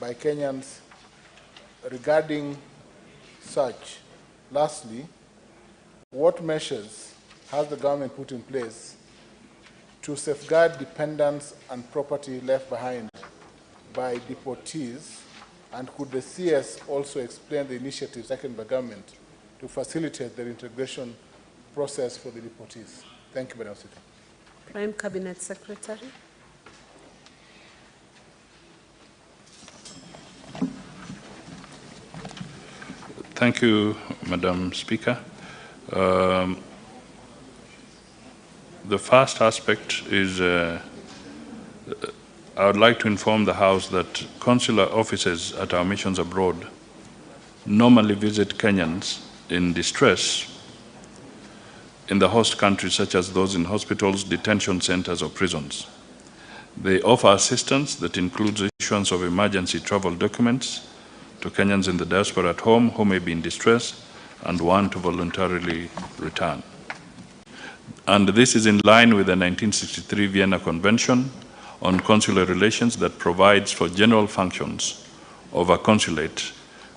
by Kenyans regarding such? Lastly, what measures has the government put in place to safeguard dependents and property left behind by deportees? And could the CS also explain the initiatives taken by government to facilitate the integration process for the deportees? Thank you, Madam Speaker. Prime Cabinet Secretary. Thank you, Madam Speaker. The first aspect is I would like to inform the House that consular officers at our missions abroad normally visit Kenyans in distress in the host countries, such as those in hospitals, detention centers, or prisons. They offer assistance that includes issuance of emergency travel documents to Kenyans in the diaspora at home who may be in distress and want to voluntarily return. And this is in line with the 1963 Vienna Convention on Consular Relations that provides for general functions of a consulate,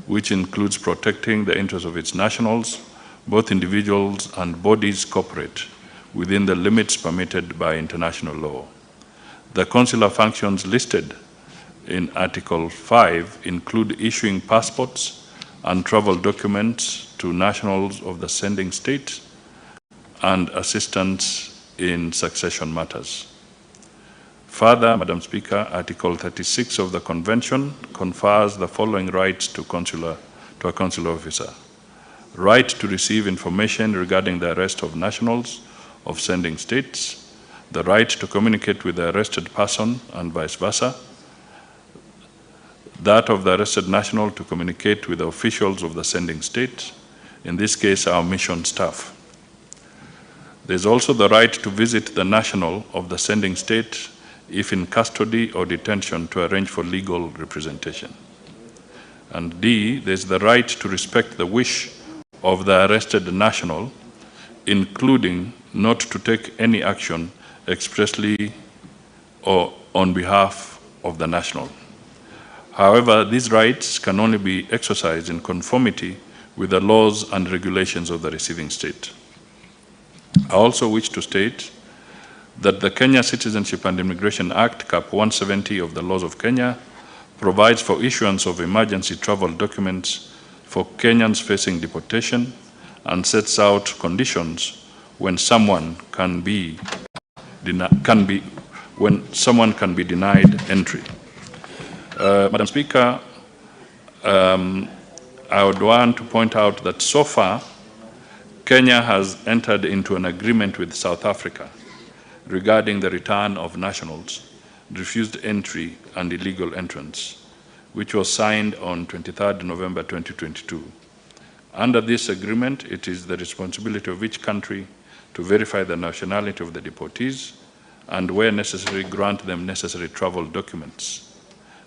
which includes protecting the interests of its nationals, both individuals and bodies corporate, within the limits permitted by international law. The consular functions listed in Article 5 include issuing passports and travel documents to nationals of the sending state and assistance in succession matters. Further, Madam Speaker, Article 36 of the Convention confers the following rights to a consular officer. Right to receive information regarding the arrest of nationals of sending states, the right to communicate with the arrested person and vice versa, that of the arrested national to communicate with the officials of the sending state, in this case our mission staff. There's also the right to visit the national of the sending state if in custody or detention to arrange for legal representation. And D, there's the right to respect the wish of the arrested national, including not to take any action expressly or on behalf of the national. However, these rights can only be exercised in conformity with the laws and regulations of the receiving state. I also wish to state that the Kenya Citizenship and Immigration Act, Cap 170 of the laws of Kenya, provides for issuance of emergency travel documents for Kenyans facing deportation and sets out conditions when someone can be denied entry. Madam Speaker, I would want to point out that so far, Kenya has entered into an agreement with South Africa regarding the return of nationals, refused entry and illegal entrance, which was signed on 23rd November 2022. Under this agreement, it is the responsibility of each country to verify the nationality of the deportees and, where necessary, grant them necessary travel documents.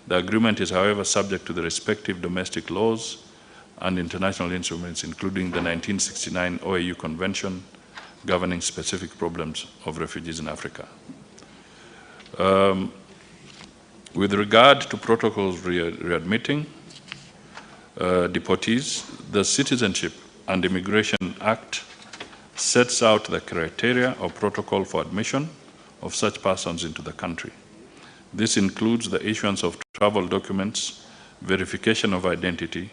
The agreement is, however, subject to the respective domestic laws and international instruments, including the 1969 OAU Convention governing specific problems of refugees in Africa. With regard to protocols readmitting deportees, the Citizenship and Immigration Act sets out the criteria or protocol for admission of such persons into the country. This includes the issuance of travel documents, verification of identity,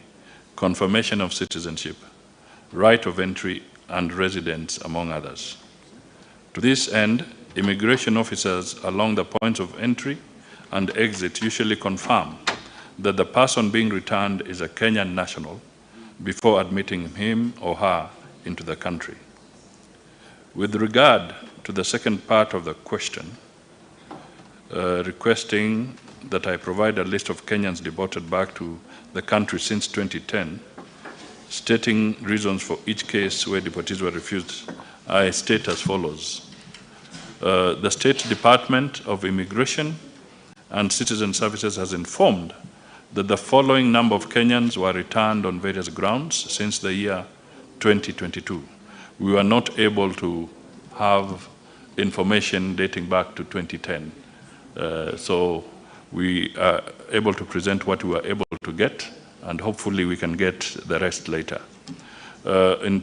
confirmation of citizenship, right of entry and residence, among others. To this end, immigration officers along the points of entry and exit usually confirm that the person being returned is a Kenyan national before admitting him or her into the country. With regard to the second part of the question, requesting that I provide a list of Kenyans deported back to the country since 2010, stating reasons for each case where deportees were refused, I state as follows. The State Department of Immigration and Citizen Services has informed that the following number of Kenyans were returned on various grounds since the year 2022. We were not able to have information dating back to 2010. So we are able to present what we were able to get, and hopefully we can get the rest later. In